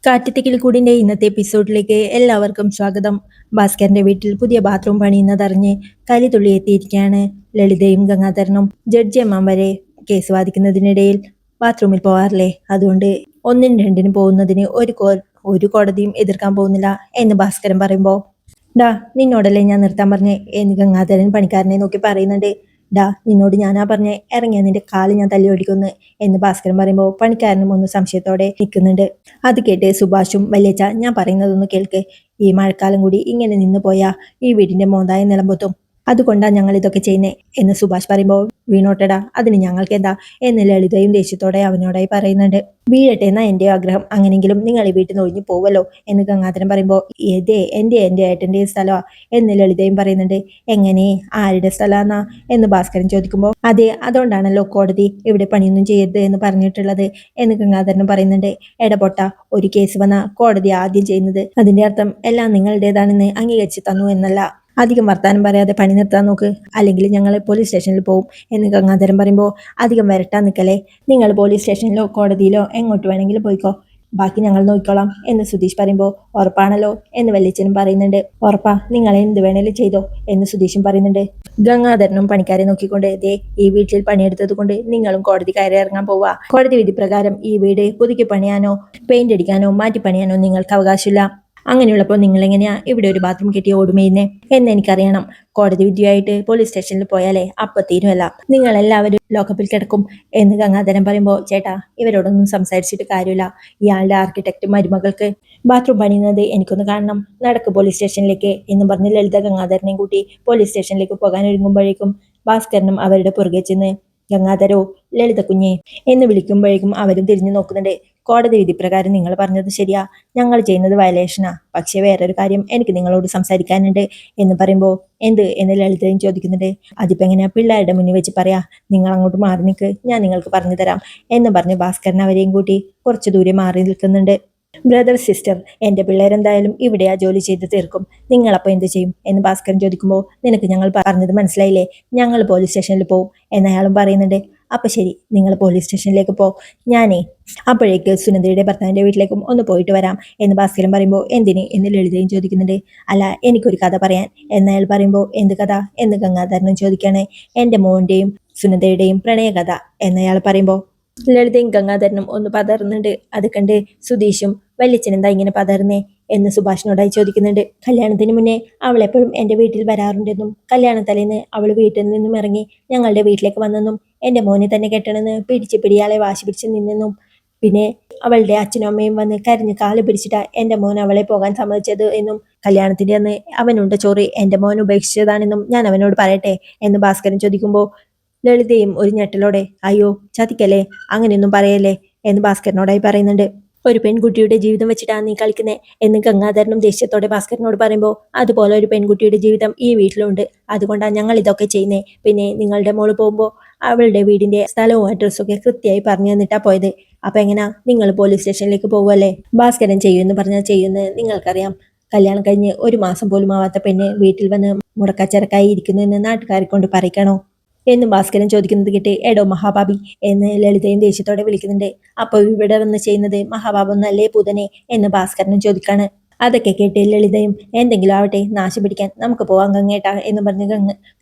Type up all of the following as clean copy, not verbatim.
കാറ്റത്തിക്കിൽ കൂടിന്റെ ഇന്നത്തെ എപ്പിസോഡിലേക്ക് എല്ലാവർക്കും സ്വാഗതം. ഭാസ്കരന്റെ വീട്ടിൽ പുതിയ ബാത്റൂം പണിയുന്നതറിഞ്ഞ് കലിതുള്ളി എത്തിയിരിക്കുകയാണ് ലളിതയും ഗംഗാധരനും. ജഡ്ജി അമ്മ വരെ കേസ് വാദിക്കുന്നതിനിടയിൽ ബാത്റൂമിൽ പോവാറില്ലേ, അതുകൊണ്ട് ഒന്നിനും രണ്ടിനും പോകുന്നതിന് ഒരു കോടതിയും എതിർക്കാൻ പോകുന്നില്ല എന്ന് ഭാസ്കരൻ പറയുമ്പോ, ഡാ നിന്നോടല്ലേ ഞാൻ നിർത്താൻ പറഞ്ഞേ എന്ന് ഗംഗാധരൻ പണിക്കാരനെ നോക്കി പറയുന്നുണ്ട്. ഡാ നിന്നോട് ഞാനാ പറഞ്ഞേ ഇറങ്ങിയ നിന്റെ കാല് ഞാൻ തല്ലി ഓടിക്കുന്നു എന്ന് ഭാസ്കരൻ പറയുമ്പോൾ പണിക്കാരനും ഒന്ന് സംശയത്തോടെ നിൽക്കുന്നുണ്ട്. അത് കേട്ട് സുഭാഷും, വല്യച്ച ഞാൻ പറയുന്നതൊന്ന് കേൾക്ക്, ഈ മഴക്കാലം കൂടി ഇങ്ങനെ നിന്ന് പോയാ ഈ വീടിന്റെ മോന്തായ നിലമ്പൊത്തും, അതുകൊണ്ടാ ഞങ്ങൾ ഇതൊക്കെ ചെയ്യുന്നേ എന്ന് സുഭാഷ് പറയുമ്പോൾ, വീണോട്ടടാ അതിന് ഞങ്ങൾക്ക് എന്താ എന്ന് ലളിതയും ദേഷ്യത്തോടെ അവനോടായി പറയുന്നുണ്ട്. വീഴട്ടെ എന്നാ എന്റെ ആഗ്രഹം, അങ്ങനെങ്കിലും നിങ്ങൾ ഈ വീട്ടിൽ നിന്ന് ഒഴിഞ്ഞു പോവല്ലോ എന്ന് ഗംഗാധരൻ പറയുമ്പോൾ, ഏതേ എന്റെ ഏട്ടന്റെ സ്ഥലമാ എന്ന് ലളിതയും പറയുന്നുണ്ട്. എങ്ങനെ, ആരുടെ സ്ഥലമാന്നാ എന്ന് ഭാസ്കരൻ ചോദിക്കുമ്പോൾ, അതെ അതുകൊണ്ടാണല്ലോ കോടതി ഇവിടെ പണിയൊന്നും ചെയ്യരുത് എന്ന് പറഞ്ഞിട്ടുള്ളത് എന്ന് ഗംഗാധരൻ പറയുന്നുണ്ട്. എടപൊട്ട, ഒരു കേസ് വന്ന കോടതി ആദ്യം ചെയ്യുന്നത് അതിന്റെ അർത്ഥം എല്ലാം നിങ്ങളുടേതാണെന്ന് അംഗീകരിച്ച് തന്നു എന്നല്ല. അധികം വർത്താനം പറയാതെ പണി നിർത്താൻ നോക്ക്, അല്ലെങ്കിൽ ഞങ്ങൾ പോലീസ് സ്റ്റേഷനിൽ പോകും എന്ന് ഗംഗാധരൻ പറയുമ്പോൾ, അധികം വരട്ടാൻ നിൽക്കലേ, നിങ്ങൾ പോലീസ് സ്റ്റേഷനിലോ കോടതിയിലോ എങ്ങോട്ട് വേണമെങ്കിലും പോയിക്കോ, ബാക്കി ഞങ്ങൾ നോക്കിക്കോളാം എന്ന് സുധീഷ് പറയുമ്പോൾ, ഉറപ്പാണല്ലോ എന്ന് വല്യച്ഛനും പറയുന്നുണ്ട്. ഉറപ്പാ, നിങ്ങൾ എന്ത് വേണേലും ചെയ്തോ എന്ന് സുധീഷും പറയുന്നുണ്ട്. ഗംഗാധരനും പണിക്കാരെ നോക്കിക്കൊണ്ട്, ദേ ഈ വീട്ടിൽ പണിയെടുത്തത് കൊണ്ട് നിങ്ങളും കോടതി കയറി ഇറങ്ങാൻ പോവാ. കോടതി വിധി പ്രകാരം ഈ വീട് പുതുക്കി പണിയാനോ പെയിന്റ് അടിക്കാനോ മാറ്റി പണിയാനോ നിങ്ങൾക്ക് അവകാശമില്ല. അങ്ങനെയുള്ളപ്പോൾ നിങ്ങൾ എങ്ങനെയാ ഇവിടെ ഒരു ബാത്റൂം കെട്ടി ഓടുമേയുന്നേ എന്ന് എനിക്കറിയണം. കോടതി വിധിയായിട്ട് പോലീസ് സ്റ്റേഷനിൽ പോയാലേ അപ്പൊ തീരുമല്ല, നിങ്ങൾ എല്ലാവരും ലോക്കപ്പിൽ കിടക്കും എന്ന് ഗംഗാധരൻ പറയുമ്പോൾ, ചേട്ടാ ഇവരോടൊന്നും സംസാരിച്ചിട്ട് കാര്യമില്ല, ഇയാളുടെ ആർക്കിടെക്ട് മരുമകൾക്ക് ബാത്റൂം പണിയുന്നത് എനിക്കൊന്ന് കാണണം, നടക്ക് പോലീസ് സ്റ്റേഷനിലേക്ക് എന്ന് പറഞ്ഞ് ലളിത ഗംഗാധരനെയും കൂട്ടി പോലീസ് സ്റ്റേഷനിലേക്ക് പോകാൻ ഒരുങ്ങുമ്പോഴേക്കും ഭാസ്കരനും അവരുടെ പുറകെ ചെന്ന്, ഗംഗാധരോ ലളിത കുഞ്ഞേ എന്ന് വിളിക്കുമ്പോഴേക്കും അവരും തിരിഞ്ഞു നോക്കുന്നുണ്ട്. കോടതി വിധി പ്രകാരം നിങ്ങൾ പറഞ്ഞത് ശരിയാ, ഞങ്ങൾ ചെയ്യുന്നത് വയലേഷനാ, പക്ഷേ വേറൊരു കാര്യം എനിക്ക് നിങ്ങളോട് സംസാരിക്കാനുണ്ട് എന്ന് പറയുമ്പോൾ, എന്ത് എന്ന് ലളിതയും ചോദിക്കുന്നുണ്ട്. അതിപ്പോ എങ്ങനെയാ പിള്ളേരുടെ മുന്നിൽ വെച്ച് പറയാ, നിങ്ങൾ അങ്ങോട്ട് മാറി നിൽക്ക്, ഞാൻ നിങ്ങൾക്ക് പറഞ്ഞു തരാം എന്ന് പറഞ്ഞ് ഭാസ്കരൻ അവരെയും കൂട്ടി കുറച്ചു ദൂരെ മാറി നിൽക്കുന്നുണ്ട്. ബ്രദർ സിസ്റ്റർ, എന്റെ പിള്ളേരെന്തായാലും ഇവിടെയാ ജോലി ചെയ്ത് തീർക്കും, നിങ്ങളപ്പോൾ എന്ത് ചെയ്യും എന്ന് ഭാസ്കരൻ ചോദിക്കുമ്പോൾ, നിനക്ക് ഞങ്ങൾ പറഞ്ഞത് മനസ്സിലായില്ലേ, ഞങ്ങൾ പോലീസ് സ്റ്റേഷനിൽ പോവും എന്നയാളും പറയുന്നുണ്ട്. അപ്പൊ ശരി, നിങ്ങൾ പോലീസ് സ്റ്റേഷനിലേക്ക് പോ, ഞാനേ അപ്പോഴേക്ക് സുനന്ദയുടെ ഭർത്താവിന്റെ വീട്ടിലേക്കും ഒന്ന് പോയിട്ട് വരാം എന്ന് ഭാസ്കരൻ പറയുമ്പോൾ, എന്തിന് എന്ന് ലളിതയും ചോദിക്കുന്നുണ്ട്. അല്ല എനിക്കൊരു കഥ പറയാൻ എന്നയാൾ പറയുമ്പോൾ, എന്ത് കഥ എന്ന് ഗംഗാധരനും ചോദിക്കാണ്. എന്റെ മോന്റെയും സുനന്ദയുടെയും പ്രണയകഥ എന്നയാൾ പറയുമ്പോൾ ലളിതയും ഗംഗാധരനും ഒന്ന് പതറുന്നുണ്ട്. അത് കണ്ട് സുധീഷും, വല്യച്ഛനെന്താ ഇങ്ങനെ പതറുന്നേ എന്ന് സുഭാഷിനോടായി ചോദിക്കുന്നുണ്ട്. കല്യാണത്തിന് മുന്നേ അവൾ എപ്പോഴും എൻ്റെ വീട്ടിൽ വരാറുണ്ടെന്നും കല്യാണ തലേന്ന് അവൾ വീട്ടിൽ നിന്നും ഇറങ്ങി ഞങ്ങളുടെ വീട്ടിലേക്ക് വന്നെന്നും എൻ്റെ മോനെ തന്നെ കെട്ടണമെന്ന് പിടിച്ച് പിടിയാളെ വാശി പിടിച്ച് നിന്നെന്നും പിന്നെ അവളുടെ അച്ഛനും അമ്മയും വന്ന് കരഞ്ഞ് കാല് പിടിച്ചിട്ടാ എൻ്റെ മോൻ അവളെ പോകാൻ സമ്മതിച്ചത് എന്നും കല്യാണത്തിന്റെ അന്ന് അവനുണ്ട് ചോറ് എൻ്റെ മോൻ ഉപേക്ഷിച്ചതാണെന്നും ഞാൻ അവനോട് പറയട്ടെ എന്ന് ഭാസ്കരൻ ചോദിക്കുമ്പോൾ ലളിതയും ഒരു ഞെട്ടലോടെ, അയ്യോ ചതിക്കല്ലേ, അങ്ങനെയൊന്നും പറയല്ലേ എന്ന് ഭാസ്കരനോടായി പറയുന്നുണ്ട്. ഒരു പെൺകുട്ടിയുടെ ജീവിതം വെച്ചിട്ടാണ് നീ കളിക്കുന്നേ എന്ന് ഗംഗാധരനും ദേഷ്യത്തോടെ ഭാസ്കരനോട് പറയുമ്പോൾ, അതുപോലെ ഒരു പെൺകുട്ടിയുടെ ജീവിതം ഈ വീട്ടിലുണ്ട്, അതുകൊണ്ടാണ് ഞങ്ങൾ ഇതൊക്കെ ചെയ്യുന്നേ. പിന്നെ നിങ്ങളുടെ മോള് പോകുമ്പോൾ അവളുടെ വീടിന്റെ സ്ഥലവും അഡ്രസ്സും ഒക്കെ കൃത്യമായി പറഞ്ഞു തന്നിട്ടാ പോയത്. അപ്പൊ എങ്ങനാ നിങ്ങൾ പോലീസ് സ്റ്റേഷനിലേക്ക് പോകുമല്ലേ? ഭാസ്കരൻ ചെയ്യുമെന്ന് പറഞ്ഞാൽ ചെയ്യുമെന്ന് നിങ്ങൾക്കറിയാം. കല്യാണം കഴിഞ്ഞ് ഒരു മാസം പോലും ആവാത്ത പെണ്ണ് വീട്ടിൽ വന്ന് മുടക്കച്ചരക്കായി ഇരിക്കുന്നു എന്ന് നാട്ടുകാരെ കൊണ്ട് പറയിക്കണോ എന്നും ഭാസ്കരൻ ചോദിക്കുന്നത് കേട്ട്, എടോ മഹാഭാബി എന്ന് ലളിതയും ദേഷ്യത്തോടെ വിളിക്കുന്നുണ്ട്. അപ്പോൾ ഇവിടെ വന്ന് ചെയ്യുന്നത് മഹാഭാബൊന്നല്ലേ പൂതനെ എന്ന് ഭാസ്കരനും ചോദിക്കാണ്. അതൊക്കെ കേട്ട് ലളിതയും, എന്തെങ്കിലും ആവട്ടെ നാശം പിടിക്കാൻ നമുക്ക് പോവാൻ ഗംഗേട്ടാ എന്ന് പറഞ്ഞ്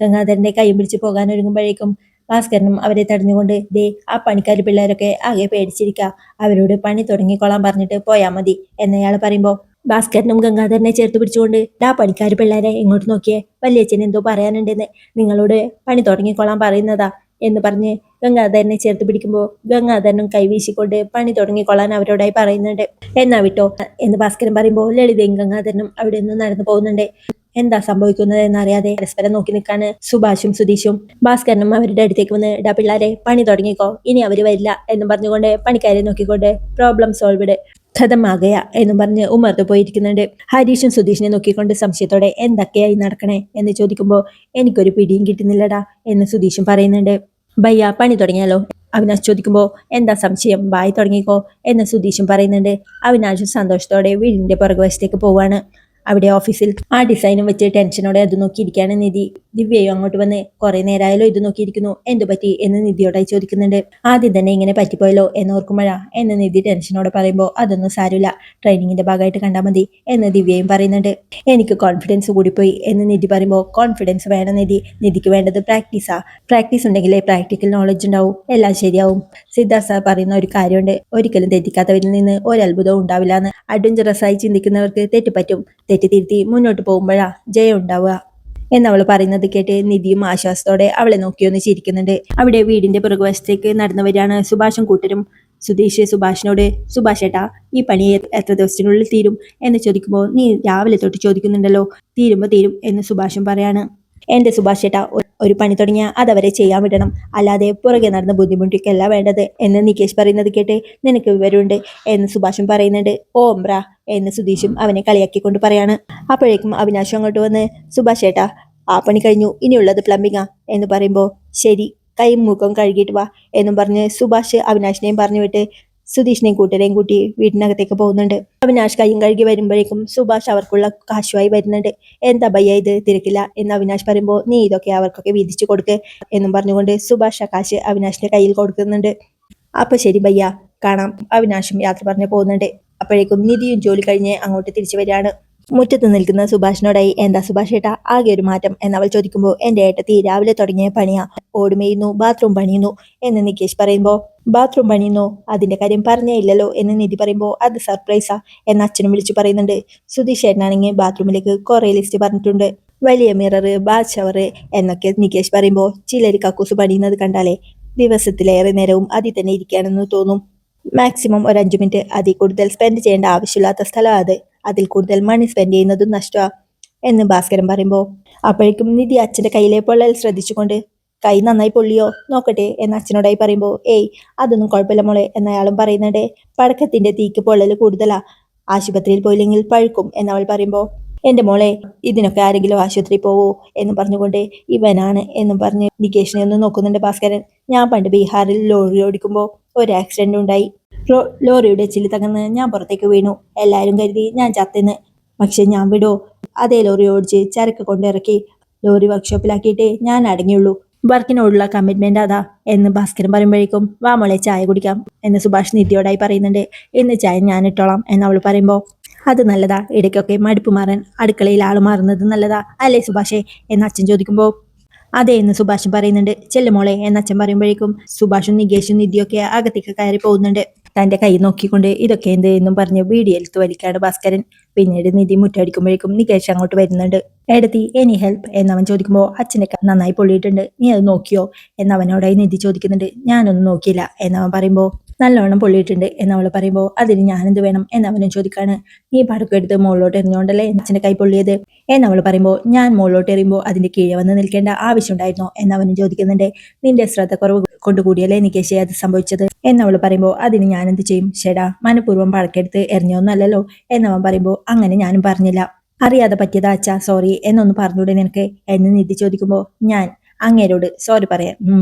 ഗംഗാധരന്റെ കൈ പിടിച്ച് പോകാൻ ഒരുങ്ങുമ്പോഴേക്കും ഭാസ്കരനും അവരെ തടഞ്ഞുകൊണ്ട്, ദേ ആ പണിക്കാരി പിള്ളേരൊക്കെ ആകെ പേടിച്ചിരിക്കുക, അവരോട് പണി തുടങ്ങിക്കൊള്ളാൻ പറഞ്ഞിട്ട് പോയാൽ മതി എന്നയാൾ പറയുമ്പോൾ ഭാസ്കരനും ഗംഗാധരനെ ചേർത്ത് പിടിച്ചുകൊണ്ട്, ഡാ പണിക്കാരി പിള്ളേരെ ഇങ്ങോട്ട് നോക്കിയേ, വല്യച്ഛൻ എന്തോ പറയാനുണ്ടെന്ന്, നിങ്ങളോട് പണി തുടങ്ങിക്കൊള്ളാൻ പറയുന്നതാ എന്ന് പറഞ്ഞ് ഗംഗാധരനെ ചേർത്ത് പിടിക്കുമ്പോൾ ഗംഗാധരനും കൈവീശിക്കൊണ്ട് പണി തുടങ്ങിക്കൊള്ളാൻ അവരോടായി പറയുന്നുണ്ട്. എന്നാ വിട്ടോ എന്ന് ഭാസ്കരൻ പറയുമ്പോൾ ലളിതയും ഗംഗാധരനും അവിടെ നിന്ന് നടന്നു പോകുന്നുണ്ട്. എന്താ സംഭവിക്കുന്നത് എന്നറിയാതെ പരസ്പരം നോക്കി നിൽക്കാണ് സുഭാഷും സുധീഷും. ഭാസ്കരനും അവരുടെ അടുത്തേക്ക് വന്ന്, ഡാ പിള്ളേരെ പണി തുടങ്ങിക്കോ, ഇനി അവര് വരില്ല എന്നും പറഞ്ഞുകൊണ്ട് പണിക്കാരെ നോക്കിക്കൊണ്ട്, പ്രോബ്ലം സോൾവ്ഡ് ഖതമാകയ എന്നും പറഞ്ഞ് ഉമ്മർത്ത് പോയിരിക്കുന്നുണ്ട്. ഹരീഷും സുധീഷിനെ നോക്കിക്കൊണ്ട് സംശയത്തോടെ, എന്തൊക്കെയായി നടക്കണേ എന്ന് ചോദിക്കുമ്പോൾ, എനിക്കൊരു പിടിയും കിട്ടുന്നില്ലടാ എന്ന് സുധീഷും പറയുന്നുണ്ട്. ഭയ്യ പണി തുടങ്ങിയാലോ അവിനാശ് ചോദിക്കുമ്പോൾ, എന്താ സംശയം, ബായി തുടങ്ങിക്കോ എന്ന് സുധീഷും പറയുന്നുണ്ട്. അവിനാശും സന്തോഷത്തോടെ വീടിന്റെ പുറകുവശത്തേക്ക് പോവാണ്. അവിടെ ഓഫീസിൽ ആ ഡിസൈനും വെച്ച് ടെൻഷനോടെ അത് നോക്കിയിരിക്കുകയാണ് നിധി. ദിവ്യയും അങ്ങോട്ട് വന്ന് കുറെ നേരമായാലോ ഇത് നോക്കിയിരിക്കുന്നു, എന്തു പറ്റി എന്ന് നിധിയോടായി ചോദിക്കുന്നുണ്ട്. ആദ്യം തന്നെ ഇങ്ങനെ പറ്റിപ്പോയല്ലോ എന്നോർക്കുമഴ എന്ന് നിധി ടെൻഷനോടെ പറയുമ്പോൾ അതൊന്നും സാരമില്ല, ട്രെയിനിങ്ങിന്റെ ഭാഗമായിട്ട് കണ്ടാൽ മതി എന്ന് ദിവ്യയും പറയുന്നുണ്ട്. എനിക്ക് കോൺഫിഡൻസ് കൂടിപ്പോയി എന്ന് നിധി പറയുമ്പോൾ കോൺഫിഡൻസ് വേണം നിധിക്ക് വേണ്ടത് പ്രാക്ടീസ് ഉണ്ടെങ്കിലേ പ്രാക്ടിക്കൽ നോളജ് ഉണ്ടാവും, എല്ലാം ശരിയാവും. സിദ്ധാർത്ഥ സാർ പറയുന്ന ഒരു കാര്യമുണ്ട്, ഒരിക്കലും തെറ്റിക്കാത്തവരിൽ നിന്ന് ഒരത്ഭുതവും ഉണ്ടാവില്ല എന്ന്. അഡ്വഞ്ചറസ് ആയി ചിന്തിക്കുന്നവർക്ക് തെറ്റുപറ്റും, തെറ്റ് തിരുത്തി മുന്നോട്ട് പോകുമ്പോഴാ ജയം ഉണ്ടാവുക എന്നവൾ പറയുന്നത് കേട്ട് നിധിയും ആശ്വാസത്തോടെ അവളെ നോക്കിയൊന്ന് ചിരിക്കുന്നുണ്ട്. അവിടെ വീടിന്റെ പുറകുവശത്തേക്ക് നടന്നു വരികയാണ് സുഭാഷും കൂട്ടരും. സുധീഷ് സുഭാഷിനോട്, സുഭാഷ് ഏട്ടാ ഈ പണി എത്ര ദിവസത്തിനുള്ളിൽ തീരും എന്ന് ചോദിക്കുമ്പോൾ, നീ രാവിലെ തൊട്ട് ചോദിക്കുന്നുണ്ടല്ലോ, തീരുമ്പോ തീരും എന്ന് സുഭാഷും പറയാണ്. എന്റെ സുഭാഷ് ഏട്ടാ, ഒരു പണി തുടങ്ങിയാൽ അതവരെ ചെയ്യാൻ വിടണം, അല്ലാതെ പുറകെ നടന്ന് ബുദ്ധിമുട്ടിക്കല്ല വേണ്ടത് എന്ന് നികേഷ് പറയുന്നത് കേട്ട്, നിനക്ക് വിവരമുണ്ട് എന്ന് സുഭാഷും പറയുന്നുണ്ട്. ഓംബ്ര എന്ന് സുധീഷും അവനെ കളിയാക്കിക്കൊണ്ട് പറയാണ്. അപ്പോഴേക്കും അവിനാശം അങ്ങോട്ട് വന്ന്, സുഭാഷ് ഏട്ടാ ആ പണി കഴിഞ്ഞു, ഇനിയുള്ളത് പ്ലംബിങ്ങാ എന്ന് പറയുമ്പോൾ, ശരി കൈയും മുഖം കഴുകിയിട്ട് വാ എന്നും പറഞ്ഞ് സുഭാഷ് അവിനാശിനെയും പറഞ്ഞു വിട്ട് സുധീഷിനെയും കൂട്ടരെയും കൂട്ടി വീടിനകത്തേക്ക് പോകുന്നുണ്ട്. അവിനാശ് കൈയും കഴുകി വരുമ്പോഴേക്കും സുഭാഷ് അവർക്കുള്ള കാശുമായി വരുന്നുണ്ട്. എന്താ ഭയ്യ ഇത്, തിരക്കില്ല എന്ന് അവിനാശ് പറയുമ്പോൾ, നീ ഇതൊക്കെ അവർക്കൊക്കെ വീതിച്ചു കൊടുക്ക് എന്നും പറഞ്ഞുകൊണ്ട് സുഭാഷ് ആ കാശ് അവിനാശിന്റെ കയ്യിൽ കൊടുക്കുന്നുണ്ട്. അപ്പൊ ശരി ഭയ്യ, കാണാം. അവിനാശും യാത്ര പറഞ്ഞു പോകുന്നുണ്ട്. അപ്പോഴേക്കും നിധിയും ജോലി കഴിഞ്ഞ് അങ്ങോട്ട് തിരിച്ചു വരികയാണ്. മുറ്റത്ത് നിൽക്കുന്ന സുഭാഷിനോടായി, എന്താ സുഭാഷ് ഏട്ടാ ആകെ ഒരു മാറ്റം എന്നവൾ ചോദിക്കുമ്പോൾ, എന്റെ ഏട്ടത്തി രാവിലെ തുടങ്ങിയ പണിയാ, ഓടുമേയുന്നു, ബാത്റൂം പണിയുന്നു എന്ന് നികേഷ് പറയുമ്പോൾ, ബാത്റൂം പണിയുന്നു, അതിന്റെ കാര്യം പറഞ്ഞേ ഇല്ലല്ലോ എന്ന് നിധി പറയുമ്പോൾ, അത് സർപ്രൈസാ എന്ന് അച്ഛനും വിളിച്ചു പറയുന്നുണ്ട്. സുധീഷ് ഏട്ടനാണെങ്കിൽ ബാത്റൂമിലേക്ക് കുറെ ലിസ്റ്റ് പറഞ്ഞിട്ടുണ്ട്, വലിയ മിറർ, ബാത്ത് ഷവർ എന്നൊക്കെ നികേഷ് പറയുമ്പോൾ, ചിലർ കക്കൂസ് പണിയുന്നത് കണ്ടാലേ ദിവസത്തിലേറെ നേരവും അതിൽ തന്നെ ഇരിക്കുകയാണെന്ന് തോന്നും. മാക്സിമം ഒരു 5 മിനിറ്റ്, അതിൽ കൂടുതൽ സ്പെൻഡ് ചെയ്യേണ്ട ആവശ്യമില്ലാത്ത സ്ഥലം അത്, അതിൽ കൂടുതൽ മണി സ്പെൻഡ് ചെയ്യുന്നതും നഷ്ടമാ എന്ന് ഭാസ്കരൻ പറയുമ്പോൾ, അപ്പോഴേക്കും നിധി അച്ഛന്റെ കയ്യിലെ പൊള്ളൽ ശ്രദ്ധിച്ചുകൊണ്ട്, കൈ നന്നായി പൊള്ളിയോ നോക്കട്ടെ എന്ന് അച്ഛനോടായി പറയുമ്പോൾ, ഏയ് അതൊന്നും കുഴപ്പമില്ല മോളെ എന്നയാളും പറയുന്നുണ്ട്. പഴക്കത്തിന്റെ തീക്ക് പൊള്ളൽ കൂടുതലാ, ആശുപത്രിയിൽ പോയില്ലെങ്കിൽ പഴുക്കും എന്നവൾ പറയുമ്പോൾ, എന്റെ മോളെ ഇതിനൊക്കെ ആരെങ്കിലും ആശുപത്രി പോവോ എന്ന് പറഞ്ഞുകൊണ്ട്, ഇവനാണ് എന്നും പറഞ്ഞ് നികേഷിനെ ഒന്ന് നോക്കുന്നുണ്ട് ഭാസ്കരൻ. ഞാൻ പണ്ട് ബീഹാറിൽ ലോറി ഓടിക്കുമ്പോൾ ഒരു ആക്സിഡന്റ് ഉണ്ടായി, ലോറിയുടെ ചില്ല് തകർന്ന് ഞാൻ പുറത്തേക്ക് വീണു, എല്ലാവരും കരുതി ഞാൻ ചത്തെന്ന്. പക്ഷെ ഞാൻ വിടോ, അതേ ലോറി ഓടിച്ച് ചരക്ക് കൊണ്ടിറക്കി ലോറി വർക്ക്ഷോപ്പിലാക്കിയിട്ടേ ഞാൻ അടങ്ങിയുള്ളൂ. വർക്കിനോടുള്ള കമ്മിറ്റ്മെന്റ് അതാ എന്ന് ഭാസ്കരൻ പറയുമ്പോഴേക്കും, വാ മോളെ ചായ കുടിക്കാം എന്ന് സുഭാഷ് നിധിയോടായി പറയുന്നുണ്ട്. ഇന്ന് ചായ ഞാൻ ഇട്ടോളാം എന്നവൾ പറയുമ്പോൾ, അത് നല്ലതാ, ഇടയ്ക്കൊക്കെ മടുപ്പ് മാറാൻ അടുക്കളയിൽ ആള് മാറുന്നത് നല്ലതാ അല്ലേ സുഭാഷേ എന്ന് അച്ഛൻ ചോദിക്കുമ്പോൾ, അതെ എന്ന് സുഭാഷും പറയുന്നുണ്ട്. ചെല്ലുമോളെ എന്ന് അച്ഛൻ പറയുമ്പോഴേക്കും സുഭാഷും നികേഷും നിധിയൊക്കെ അകത്തേക്ക് കയറി പോകുന്നുണ്ട്. തന്റെ കൈ നോക്കിക്കൊണ്ട് ഇതൊക്കെ എന്ത് എന്നും പറഞ്ഞ് വീഡിയോയിലെത്ത് വലിക്കാണ് ഭാസ്കരൻ. പിന്നീട് നിധി മുറ്റടിക്കുമ്പോഴേക്കും നികേഷ് അങ്ങോട്ട് വരുന്നുണ്ട്. എടത്തി എനി ഹെൽപ്പ് എന്നവൻ ചോദിക്കുമ്പോൾ, അച്ഛനെ നന്നായി പൊള്ളിയിട്ടുണ്ട്, നീ അത് നോക്കിയോ എന്നവനോടായി നിധി ചോദിക്കുന്നുണ്ട്. ഞാനൊന്നും നോക്കിയില്ല എന്നവൻ പറയുമ്പോൾ, നല്ലോണം പൊള്ളിയിട്ടുണ്ട് എന്നവൾ പറയുമ്പോൾ, അതിന് ഞാനെന്ത് വേണം എന്നവനും ചോദിക്കാണ്. നീ പടക്കം എടുത്ത് മുകളിലോട്ട് എറിഞ്ഞുകൊണ്ടല്ലേ അച്ഛന്റെ കൈ പൊള്ളിയത് എന്നവൾ പറയുമ്പോൾ, ഞാൻ മുകളിലോട്ട് എറിയുമ്പോൾ അതിന്റെ കീഴെ വന്ന് നിൽക്കേണ്ട ആവശ്യമുണ്ടായിരുന്നോ എന്നവനും ചോദിക്കുന്നുണ്ട്. നിന്റെ ശ്രദ്ധക്കുറവ് കൊണ്ടുകൂടിയല്ലേ നികേഷേ അത് സംഭവിച്ചത് എന്നവൾ പറയുമ്പോൾ, അതിന് ഞാനെന്ത് ചെയ്യും, ഷെടാ മനഃപൂർവ്വം പടക്കെടുത്ത് എറിഞ്ഞൊന്നല്ലോ എന്നവൻ പറയുമ്പോൾ, അങ്ങനെ ഞാനും പറഞ്ഞില്ല, അറിയാതെ പറ്റിയതാ അച്ഛാ, സോറി എന്നൊന്ന് പറഞ്ഞൂടെ നിനക്ക് എന്ന് നിധി ചോദിക്കുമ്പോൾ, ഞാൻ അങ്ങേരോട് സോറി പറയാം,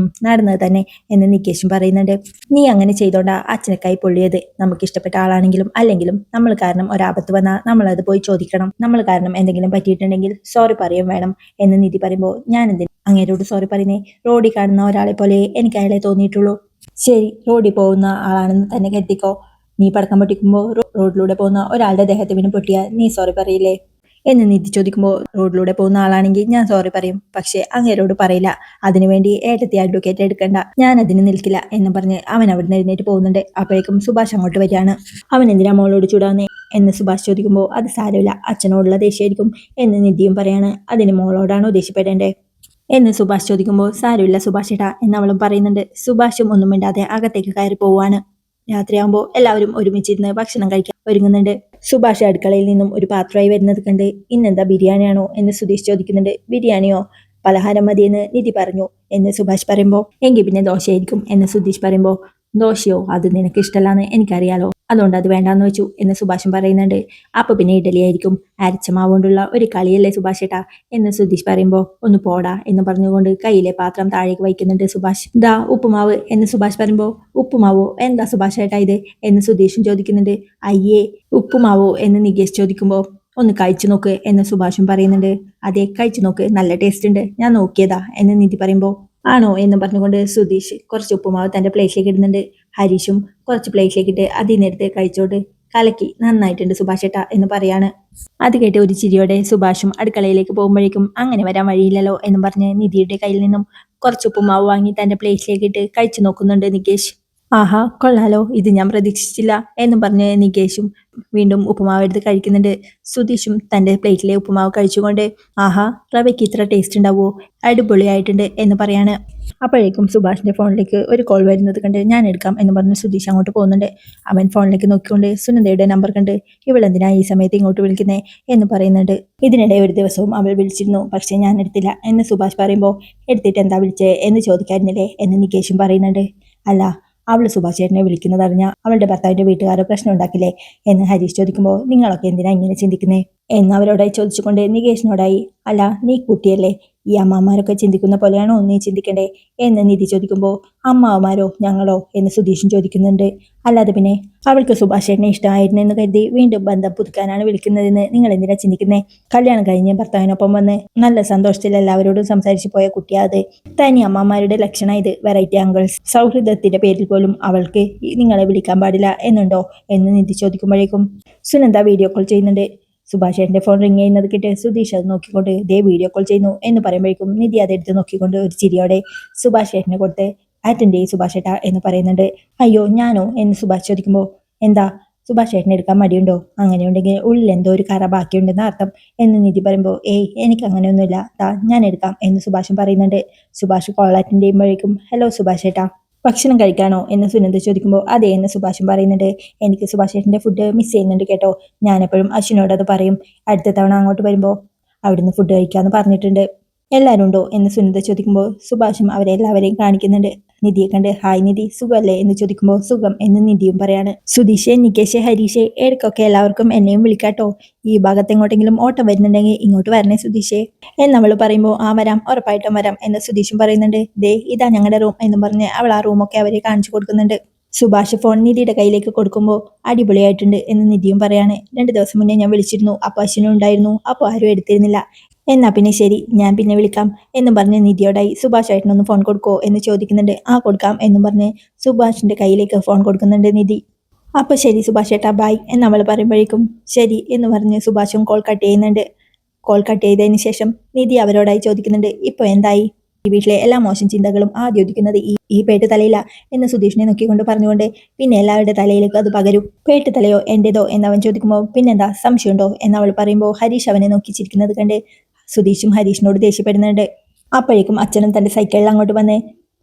നടന്നത് തന്നെ എന്ന് നികേഷും പറയുന്നുണ്ട്. നീ അങ്ങനെ ചെയ്തോണ്ടാ അച്ഛനെ കൈ പൊള്ളിയത്, നമുക്ക് ഇഷ്ടപ്പെട്ട ആളാണെങ്കിലും അല്ലെങ്കിലും നമ്മൾ കാരണം ഒരാപത്ത് വന്നാൽ നമ്മൾ അത് പോയി ചോദിക്കണം, നമ്മൾ കാരണം എന്തെങ്കിലും പറ്റിയിട്ടുണ്ടെങ്കിൽ സോറി പറയും വേണം എന്ന് നിധി പറയുമ്പോൾ, ഞാൻ എന്തിനാ അങ്ങേരോട് സോറി പറയുന്നേ, റോഡിൽ കാണുന്ന ഒരാളെ പോലെ എനിക്ക് അയാളെ തോന്നിയിട്ടുള്ളൂ. ശരി, റോഡിൽ പോകുന്ന ആളാണെന്ന് തന്നെ കരുതിക്കോ, നീ പടക്കം പൊട്ടിക്കുമ്പോൾ റോഡിലൂടെ പോകുന്ന ഒരാളുടെ ദേഹത്ത് പൊട്ടിയാൽ നീ സോറി പറയില്ലേ എന്ന് നിധി ചോദിക്കുമ്പോൾ, റോഡിലൂടെ പോകുന്ന ആളാണെങ്കിൽ ഞാൻ സോറി പറയും, പക്ഷെ അങ്ങേരോട് പറയില്ല, അതിനുവേണ്ടി ഏട്ടത്തി അഡ്വക്കേറ്റ് എടുക്കണ്ട, ഞാൻ അതിന് നിൽക്കില്ല എന്ന് പറഞ്ഞ് അവൻ അവിടെ നിന്ന് എഴുന്നേറ്റ് പോകുന്നുണ്ട്. അപ്പോഴേക്കും സുഭാഷ് അങ്ങോട്ട് വരികയാണ്. അവൻ എന്തിനാ മോളോട് ചൂടാന്നേ എന്ന് സുഭാഷ് ചോദിക്കുമ്പോൾ, അത് സാരമില്ല, അച്ഛനോടുള്ള ദേഷ്യമായിരിക്കും എന്ന് നിധിയും പറയാണ്. അതിന് മോളോടാണോ ദേഷ്യപ്പെടേണ്ടേ എന്ന് സുഭാഷ് ചോദിക്കുമ്പോൾ, സാരമില്ല സുഭാഷ് ഏട്ടാ എന്നവളും പറയുന്നുണ്ട്. സുഭാഷും ഒന്നും മിണ്ടാതെ അകത്തേക്ക് കയറി പോവാണ്. രാത്രിയാകുമ്പോൾ എല്ലാവരും ഒരുമിച്ചിരുന്ന് ഭക്ഷണം കഴിക്കാൻ ഒരുങ്ങുന്നുണ്ട്. സുഭാഷ് അടുക്കളയിൽ നിന്നും ഒരു പാത്രമായി വരുന്നത് കണ്ട്, ഇന്നെന്താ ബിരിയാണിയാണോ എന്ന് സുധീഷ് ചോദിക്കുന്നുണ്ട്. ബിരിയാണിയോ, പലഹാരം മതിയെന്ന് നിധി പറഞ്ഞു എന്ന് സുഭാഷ് പറയുമ്പോൾ, എങ്കിൽ പിന്നെ ദോശയായിരിക്കും എന്ന് സുധീഷ് പറയുമ്പോൾ, ദോശയോ, അത് നിനക്ക് ഇഷ്ടമല്ലാന്ന് എനിക്കറിയാലോ, അതുകൊണ്ട് അത് വേണ്ടാന്ന് വെച്ചു എന്ന് സുഭാഷും പറയുന്നുണ്ട്. അപ്പൊ പിന്നെ ഇഡലി ആയിരിക്കും, അരച്ച മാവ് കൊണ്ടുള്ള ഒരു കളിയല്ലേ സുഭാഷ് ഏട്ടാ എന്ന് സുധീഷ് പറയുമ്പോൾ, ഒന്ന് പോടാ എന്ന് പറഞ്ഞുകൊണ്ട് കയ്യിലെ പാത്രം താഴേക്ക് വയ്ക്കുന്നുണ്ട് സുഭാഷ്. ദാ ഉപ്പുമാവ് എന്ന് സുഭാഷ് പറയുമ്പോൾ, ഉപ്പുമാവോ, എന്താ സുഭാഷ് ഏട്ടാ ഇത് എന്ന് സുധീഷും ചോദിക്കുന്നുണ്ട്. അയ്യേ ഉപ്പുമാവോ എന്ന് നികേഷ് ചോദിക്കുമ്പോൾ, ഒന്ന് കഴിച്ചു നോക്ക് എന്ന് സുഭാഷും പറയുന്നുണ്ട്. അതെ, കഴിച്ചു നോക്ക്, നല്ല ടേസ്റ്റ് ഉണ്ട്, ഞാൻ നോക്കിയതാ എന്ന് നിധി പറയുമ്പോൾ ആണോ എന്ന് പറഞ്ഞുകൊണ്ട് സുധീഷ് കുറച്ച് ഉപ്പുമാവ് തന്റെ പ്ലേറ്റിലേക്ക് ഇടുന്നുണ്ട്. ഹരീഷും കുറച്ച് പ്ലേറ്റിലേക്ക് ഇട്ട് അതിനെടുത്ത് കഴിച്ചോട്ട് കലക്കി, നന്നായിട്ടുണ്ട് സുഭാഷ് ഏട്ടാ എന്ന് പറയാണ്. അത് കേട്ട് ഒരു ചിരിയോടെ സുഭാഷും അടുക്കളയിലേക്ക് പോകുമ്പോഴേക്കും അങ്ങനെ വരാൻ വഴിയില്ലല്ലോ എന്ന് പറഞ്ഞ് നിധിയുടെ കയ്യിൽ നിന്നും കുറച്ച് ഉപ്പുമാവ് വാങ്ങി തന്റെ പ്ലേറ്റിലേക്ക് ഇട്ട് കഴിച്ചു നോക്കുന്നുണ്ട് നികേഷ്. ആഹാ, കൊള്ളാലോ, ഇത് ഞാൻ പ്രതീക്ഷിച്ചില്ല എന്നും പറഞ്ഞ് നികേഷും വീണ്ടും ഉപ്പുമാവ് എടുത്ത് കഴിക്കുന്നുണ്ട്. സുധീഷും തന്റെ പ്ലേറ്റിലെ ഉപ്പുമാവ് കഴിച്ചുകൊണ്ട് ആഹാ, റവയ്ക്ക് ഇത്ര ടേസ്റ്റ് ഉണ്ടാവുമോ, അടിപൊളിയായിട്ടുണ്ട് എന്ന് പറയാണ്. അപ്പോഴേക്കും സുഭാഷിന്റെ ഫോണിലേക്ക് ഒരു കോൾ വരുന്നത് കണ്ട് ഞാൻ എടുക്കാം എന്ന് പറഞ്ഞ് സുധീഷ് അങ്ങോട്ട് പോകുന്നുണ്ട്. അവൻ ഫോണിലേക്ക് നോക്കിക്കൊണ്ട് സുനന്ദയുടെ നമ്പർ കണ്ട് ഇവളെന്തിനാ ഈ സമയത്ത് ഇങ്ങോട്ട് വിളിക്കുന്നേ എന്ന് പറയുന്നുണ്ട്. ഇതിനിടെ ഒരു ദിവസവും അവൾ വിളിച്ചിരുന്നു, പക്ഷെ ഞാൻ എടുത്തില്ല എന്ന് സുഭാഷ് പറയുമ്പോൾ എടുത്തിട്ട് എന്താ വിളിച്ചേ എന്ന് ചോദിക്കായിരുന്നില്ലേ എന്ന് നികേഷും പറയുന്നുണ്ട്. അല്ല, അവൾ സുഭാഷ് ചേട്ടനെ വിളിക്കുന്നതറിഞ്ഞ അവളുടെ ഭർത്താവിന്റെ വീട്ടുകാരോ പ്രശ്നം ഉണ്ടാക്കില്ലേ എന്ന് ഹരീഷ് ചോദിക്കുമ്പോൾ നിങ്ങളൊക്കെ എന്തിനാ ഇങ്ങനെ ചിന്തിക്കുന്നേ എന്ന് അവരോടായി ചോദിച്ചുകൊണ്ട് നികേഷിനോടായി അല്ല, നീ കുട്ടിയല്ലേ, ഈ അമ്മമാരൊക്കെ ചിന്തിക്കുന്ന പോലെയാണോ നീ ചിന്തിക്കണ്ടേ എന്ന് നിധി ചോദിക്കുമ്പോൾ അമ്മാവന്മാരോ ഞങ്ങളോ എന്ന് സുധീഷും ചോദിക്കുന്നുണ്ട്. അല്ലാതെ പിന്നെ അവൾക്ക് സുഭാഷ് ചേട്ടനെ ഇഷ്ടമായിരുന്നു എന്ന് കരുതി വീണ്ടും ബന്ധം പുതുക്കാനാണ് വിളിക്കുന്നതെന്ന് നിങ്ങൾ എന്തിനാ ചിന്തിക്കുന്നേ? കല്യാണം കഴിഞ്ഞ് ഭർത്താവിനൊപ്പം വന്ന് നല്ല സന്തോഷത്തിൽ എല്ലാവരോടും സംസാരിച്ചു പോയ കുട്ടിയാ അത്. തനി അമ്മമാരുടെ ലക്ഷണം ഇത്. വെറൈറ്റി അങ്കിൾസ് സൗഹൃദത്തിന്റെ പേരിൽ പോലും അവൾക്ക് നിങ്ങളെ വിളിക്കാൻ പാടില്ല എന്നുണ്ടോ എന്ന് നിധി ചോദിക്കുമ്പോഴേക്കും സുനന്ദ വീഡിയോ കോൾ ചെയ്യുന്നുണ്ട്. സുഭാഷ് ചേട്ടന്റെ ഫോൺ റിങ് ചെയ്യുന്നത് കിട്ട് സുധീഷ് അത് നോക്കിക്കൊണ്ട് ദേ വീഡിയോ കോൾ ചെയ്യുന്നു എന്ന് പറയുമ്പോഴേക്കും നിധി അതെടുത്ത് നോക്കിക്കൊണ്ട് ഒരു ചിരിയോടെ സുഭാഷ് ചേട്ടനെ കൊടുത്ത് അറ്റൻഡ് ചെയ്യും സുഭാഷ് ചേട്ടാ എന്ന് പറയുന്നുണ്ട്. അയ്യോ ഞാനോ എന്ന് സുഭാഷ് ചോദിക്കുമ്പോൾ എന്താ സുഭാഷ് ചേട്ടനെ എടുക്കാൻ മടിയുണ്ടോ? അങ്ങനെയുണ്ടെങ്കിൽ ഉള്ളിൽ എന്തോ ഒരു കറ ബാക്കിയുണ്ടെന്ന് അർത്ഥം എന്ന് നിധി പറയുമ്പോൾ ഏയ് എനിക്ക് അങ്ങനെയൊന്നുമില്ല, ഞാൻ എടുക്കാം എന്ന് സുഭാഷും പറയുന്നുണ്ട്. സുഭാഷ് കോൾ അറ്റൻഡ് ചെയ്യുമ്പോഴേക്കും ഹലോ സുഭാഷ് ചേട്ടാ, ഭക്ഷണം കഴിക്കാനോ എന്ന് സുനന്ദ ചോദിക്കുമ്പോൾ അതെ എന്ന് സുഭാഷും പറയുന്നുണ്ട്. എനിക്ക് സുഭാഷ് ചേട്ടൻ്റെ ഫുഡ് മിസ് ചെയ്യുന്നുണ്ട് കേട്ടോ, ഞാനെപ്പോഴും അശ്വിനോട് അത് പറയും, അടുത്ത തവണ അങ്ങോട്ട് വരുമ്പോൾ അവിടുന്ന് ഫുഡ് കഴിക്കാമെന്ന് പറഞ്ഞിട്ടുണ്ട്. എല്ലാവരും ഉണ്ടോ എന്ന് സുനന്ദ ചോദിക്കുമ്പോൾ സുഭാഷും അവരെല്ലാവരെയും കാണിക്കുന്നുണ്ട്. നിധിയെ കണ്ട് ഹായ് നിധി, സുഖമല്ലേ എന്ന് ചോദിക്കുമ്പോൾ സുഖം എന്ന് നിധിയും പറയാണ്. സുധീഷ്, നികേഷ്, ഹരീഷ്, ഇടയ്ക്കൊക്കെ എല്ലാവർക്കും എന്നെയും വിളിക്കാട്ടോ, ഈ ഭാഗത്ത് എങ്ങോട്ടെങ്കിലും ഓട്ടം വരുന്നുണ്ടെങ്കിൽ ഇങ്ങോട്ട് വരണേ സുധീഷേ എന്നവൾ പറയുമ്പോൾ ആ വരാം, ഉറപ്പായിട്ടും വരാം എന്ന് സുധീഷും പറയുന്നുണ്ട്. ദേ ഇതാ ഞങ്ങളുടെ റൂം എന്നും പറഞ്ഞ് അവൾ ആ റൂമൊക്കെ അവരെ കാണിച്ചു കൊടുക്കുന്നുണ്ട്. സുഭാഷ് ഫോൺ നിധിയുടെ കയ്യിലേക്ക് കൊടുക്കുമ്പോൾ അടിപൊളിയായിട്ടുണ്ട് എന്ന് നിധിയും പറയാണ്. 2 ദിവസം മുന്നേ ഞാൻ വിളിച്ചിരുന്നു, അപ്പോൾ അശ്വിനും ഉണ്ടായിരുന്നു, അപ്പോൾ ആരും എടുത്തിരുന്നില്ല. എന്നാ പിന്നെ ശരി, ഞാൻ പിന്നെ വിളിക്കാം എന്നും പറഞ്ഞ് നിധിയോടായി സുഭാഷ് ഏട്ടനൊന്ന് ഫോൺ കൊടുക്കോ എന്ന് ചോദിക്കുന്നുണ്ട്. ആ കൊടുക്കാം എന്നും പറഞ്ഞ് സുഭാഷിന്റെ കയ്യിലേക്ക് ഫോൺ കൊടുക്കുന്നുണ്ട് നിധി. അപ്പോൾ ശരി സുഭാഷ് ഏട്ടാ ബൈ എന്ന് അവൾ പറയുമ്പോഴേക്കും ശരി എന്ന് പറഞ്ഞ് സുഭാഷും കോൾ കട്ട് ചെയ്യുന്നുണ്ട്. കോൾ കട്ട് ചെയ്തതിന് ശേഷം നിധി അവരോടായി ചോദിക്കുന്നുണ്ട്, ഇപ്പോൾ എന്തായി? ഈ വീട്ടിലെ എല്ലാ മോശം ചിന്തകളും ആദ്യം ഉദിക്കുന്നത് ഈ പേട്ട് തലയില എന്ന് സുധീഷിനെ നോക്കിക്കൊണ്ട് പറഞ്ഞുകൊണ്ട് പിന്നെ എല്ലാവരുടെ തലയിലേക്ക് അത് പകരും. പേട്ട് തലയോ എന്റേതോ എന്നവൻ ചോദിക്കുമ്പോൾ പിന്നെന്താ സംശയമുണ്ടോ എന്നവൾ പറയുമ്പോൾ ഹരീഷ് അവനെ നോക്കിച്ചിരിക്കുന്നത് കണ്ട് സുധീഷും ഹരീഷിനോട് ദേഷ്യപ്പെടുന്നുണ്ട്. അപ്പോഴേക്കും അച്ഛനും തന്റെ സൈക്കിളിൽ അങ്ങോട്ട് വന്ന്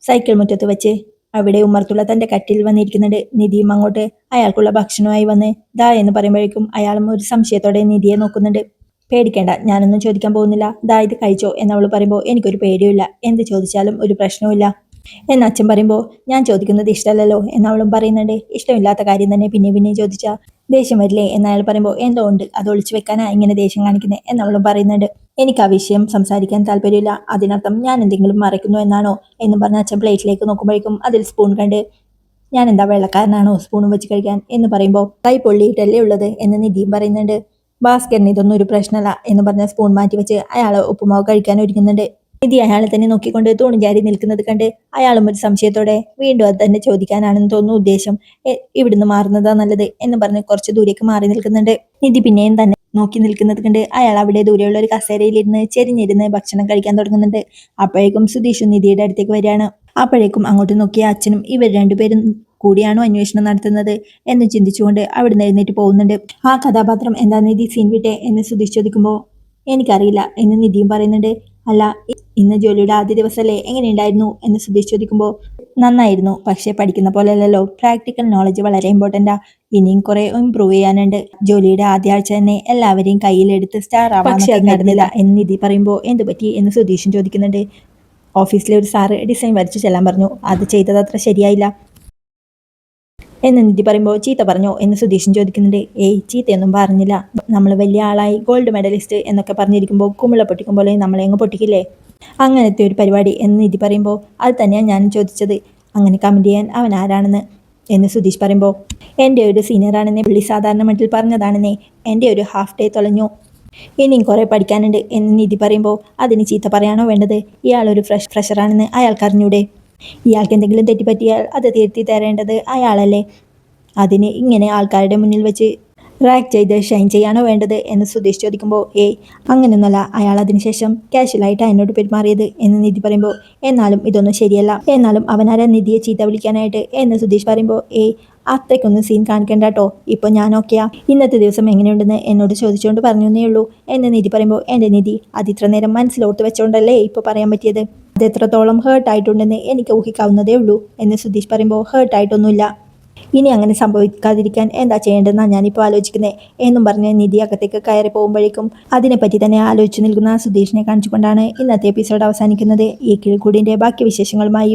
സൈക്കിൾ മുറ്റത്ത് വെച്ച് അവിടെ ഉമ്മർത്തുള്ള തന്റെ കട്ടിൽ വന്നിരിക്കുന്നുണ്ട്. നിധിയും അങ്ങോട്ട് അയാൾക്കുള്ള ഭക്ഷണമായി വന്ന് ദാ എന്ന് പറയുമ്പോഴേക്കും അയാളും ഒരു സംശയത്തോടെ നിധിയെ നോക്കുന്നുണ്ട്. പേടിക്കേണ്ട, ഞാനൊന്നും ചോദിക്കാൻ പോകുന്നില്ല, ദാ ഇത് കഴിച്ചോ എന്നവൾ പറയുമ്പോൾ എനിക്കൊരു പേടിയുമില്ല, എന്ത് ചോദിച്ചാലും ഒരു പ്രശ്നവുമില്ല എന്ന് അച്ഛൻ പറയുമ്പോൾ ഞാൻ ചോദിക്കുന്നത് ഇഷ്ടമല്ലല്ലോ എന്നവളും പറയുന്നുണ്ട്. ഇഷ്ടമില്ലാത്ത കാര്യം തന്നെ പിന്നെ ചോദിച്ചാൽ ദേഷ്യം വരില്ലേ എന്നയാൾ പറയുമ്പോൾ എന്തോ ഉണ്ട്, അത് ഒളിച്ചു വെക്കാനാ ഇങ്ങനെ ദേഷ്യം കാണിക്കുന്നത് എന്നവളും പറയുന്നുണ്ട്. എനിക്ക് ആ വിഷയം സംസാരിക്കാൻ താല്പര്യമില്ല, അതിനർത്ഥം ഞാൻ എന്തെങ്കിലും മറയ്ക്കുന്നു എന്നാണോ എന്ന് പറഞ്ഞ അച്ഛൻ പ്ലേറ്റിലേക്ക് നോക്കുമ്പോഴേക്കും അതിൽ സ്പൂൺ കണ്ട് ഞാൻ എന്താ വെള്ളക്കാരനാണോ സ്പൂണും വെച്ച് കഴിക്കാൻ എന്ന് പറയുമ്പോൾ കൈ പൊള്ളിയിട്ടല്ലേ ഉള്ളത് എന്ന് നിധിയും പറയുന്നുണ്ട്. ഭാസ്കറിന് ഇതൊന്നും ഒരു പ്രശ്നമല്ല എന്ന് പറഞ്ഞ സ്പൂൺ മാറ്റി വെച്ച് അയാൾ ഉപ്പുമാവ് കഴിക്കാൻ ഒരുങ്ങുന്നുണ്ട്. നിധി അയാളെ തന്നെ നോക്കിക്കൊണ്ട് തൂണിഞ്ചാരി നിൽക്കുന്നത് കണ്ട് അയാളും ഒരു സംശയത്തോടെ വീണ്ടും അത് തന്നെ ചോദിക്കാനാണെന്ന് തോന്നുന്നു ഉദ്ദേശം, ഇവിടുന്ന് മാറുന്നതാ നല്ലത് എന്ന് പറഞ്ഞ് കുറച്ച് ദൂരേക്ക് മാറി നിൽക്കുന്നുണ്ട്. നിധി പിന്നെയും തന്നെ നോക്കി നിൽക്കുന്നത് കണ്ട് അയാൾ അവിടെ ദൂരെയുള്ള ഒരു കസേരയിലിരുന്ന് ചെരിഞ്ഞിരുന്ന് ഭക്ഷണം കഴിക്കാൻ തുടങ്ങുന്നുണ്ട്. അപ്പോഴേക്കും സുധീഷും നിധിയുടെ അടുത്തേക്ക് വരികയാണ്. അപ്പോഴേക്കും അങ്ങോട്ട് നോക്കിയ അച്ഛനും ഇവർ രണ്ടുപേരും കൂടിയാണോ അന്വേഷണം നടത്തുന്നത് എന്ന് ചിന്തിച്ചുകൊണ്ട് അവിടുന്ന് എഴുന്നേറ്റ് പോകുന്നുണ്ട്. ആ കഥാപാത്രം എന്താ നിധി സീൻ വിട്ടെ എന്ന് സുധീഷ് ചോദിക്കുമ്പോൾ എനിക്കറിയില്ല എന്ന് നിധിയും പറയുന്നുണ്ട്. അല്ല, ഇന്ന് ജോലിയുടെ ആദ്യ ദിവസമല്ലേ, എങ്ങനെയുണ്ടായിരുന്നു എന്ന് സുധീഷ് ചോദിക്കുമ്പോൾ നന്നായിരുന്നു, പക്ഷെ പഠിക്കുന്ന പോലെ അല്ലല്ലോ, പ്രാക്ടിക്കൽ നോളജ് വളരെ ഇമ്പോർട്ടൻ്റാ, ഇനിയും കുറെ ഇമ്പ്രൂവ് ചെയ്യാനുണ്ട്. ജോലിയുടെ ആദ്യ ആഴ്ച തന്നെ എല്ലാവരെയും കയ്യിലെടുത്ത് സ്റ്റാർ ആവാൻ നടന്നില്ല എന്ന് നിധി പറയുമ്പോൾ എന്ത് പറ്റി എന്ന് സുധീഷും ചോദിക്കുന്നുണ്ട്. ഓഫീസിലെ ഒരു സാറ് ഡിസൈൻ വരച്ചു ചെല്ലാൻ പറഞ്ഞു, അത് ചെയ്തത് അത്ര ശരിയായില്ല എന്ന് നിധി പറയുമ്പോൾ ചീത്ത പറഞ്ഞോ എന്ന് സുധീഷും ചോദിക്കുന്നുണ്ട്. ഏയ് ചീത്തയൊന്നും പറഞ്ഞില്ല, നമ്മൾ വലിയ ആളായി ഗോൾഡ് മെഡലിസ്റ്റ് എന്നൊക്കെ പറഞ്ഞിരിക്കുമ്പോൾ കുമിള പൊട്ടിക്കും പോലെ നമ്മളെ അങ്ങ് പൊട്ടിക്കില്ലേ, അങ്ങനത്തെ ഒരു പരിപാടി എന്ന് നിധി പറയുമ്പോൾ അത് തന്നെയാണ് ഞാനും ചോദിച്ചത്, അങ്ങനെ കമൻറ്റ് ചെയ്യാൻ അവൻ ആരാണെന്ന്. എന്ന് സുധീഷ് പറയുമ്പോൾ, എൻ്റെ ഒരു സീനിയറാണെന്നേ പുള്ളി സാധാരണ മട്ടിൽ പറഞ്ഞതാണെന്നേ, എൻ്റെ ഒരു ഹാഫ് ഡേ തൊലഞ്ഞു, ഇനിയും കുറേ പഠിക്കാനുണ്ട് എന്ന് നിധി പറയുമ്പോൾ, അതിന് ചീത്ത പറയാനോ വേണ്ടത്? ഇയാളൊരു ഫ്രഷറാണെന്ന് അയാൾക്ക് അറിഞ്ഞൂടെ? ഇയാൾക്ക് എന്തെങ്കിലും തെറ്റിപ്പറ്റിയാൽ അത് തിരുത്തി തരേണ്ടത് അയാളല്ലേ? അതിന് ഇങ്ങനെ ആൾക്കാരുടെ മുന്നിൽ വെച്ച് റാക്ക് ചെയ്ത് ഷൈൻ ചെയ്യാനോ വേണ്ടത് എന്ന് സുധീഷ് ചോദിക്കുമ്പോൾ, ഏയ് അങ്ങനെയൊന്നുമല്ല, അയാൾ അതിനുശേഷം കാഷ്വലായിട്ടാണ് എന്നോട് പെരുമാറിയത് എന്ന് നിധി പറയുമ്പോൾ, എന്നാലും ഇതൊന്നും ശരിയല്ല. എന്നാലും അവനാരാ നിധിയെ ചീത്ത വിളിക്കാനായിട്ട് എന്ന് സുധീഷ് പറയുമ്പോൾ, ഏയ് അത്രയ്ക്കൊന്നും സീൻ കാണിക്കണ്ട കേട്ടോ, ഇപ്പോൾ ഞാൻ ഓക്കെയാ, ഇന്നത്തെ ദിവസം എങ്ങനെയുണ്ടെന്ന് എന്നോട് ചോദിച്ചുകൊണ്ട് പറഞ്ഞേ ഉള്ളൂ എന്ന് നിധി പറയുമ്പോൾ, എൻ്റെ നിധി, അത് ഇത്ര നേരം മനസ്സിലോർത്ത് വെച്ചോണ്ടല്ലേ ഇപ്പോൾ പറയാൻ പറ്റിയത്. അത് എത്രത്തോളം ഹേർട്ടായിട്ടുണ്ടെന്ന് എനിക്ക് ഊഹിക്കാവുന്നതേ ഉള്ളൂ എന്ന് സുധീഷ് പറയുമ്പോൾ, ഹേർട്ടായിട്ടൊന്നുമില്ല, ഇനി അങ്ങനെ സംഭവിക്കാതിരിക്കാൻ എന്താ ചെയ്യേണ്ടതെന്നാണ് ഞാനിപ്പോൾ ആലോചിക്കുന്നത് എന്നും പറഞ്ഞ് നിധി അകത്തേക്ക് കയറി പോകുമ്പോഴേക്കും അതിനെപ്പറ്റി തന്നെ ആലോചിച്ച് നിൽക്കുന്ന സുധീഷിനെ കാണിച്ചുകൊണ്ടാണ് ഇന്നത്തെ എപ്പിസോഡ് അവസാനിക്കുന്നത്. ഈ കിളിക്കൂടിൻ്റെ ബാക്കി വിശേഷങ്ങളുമായി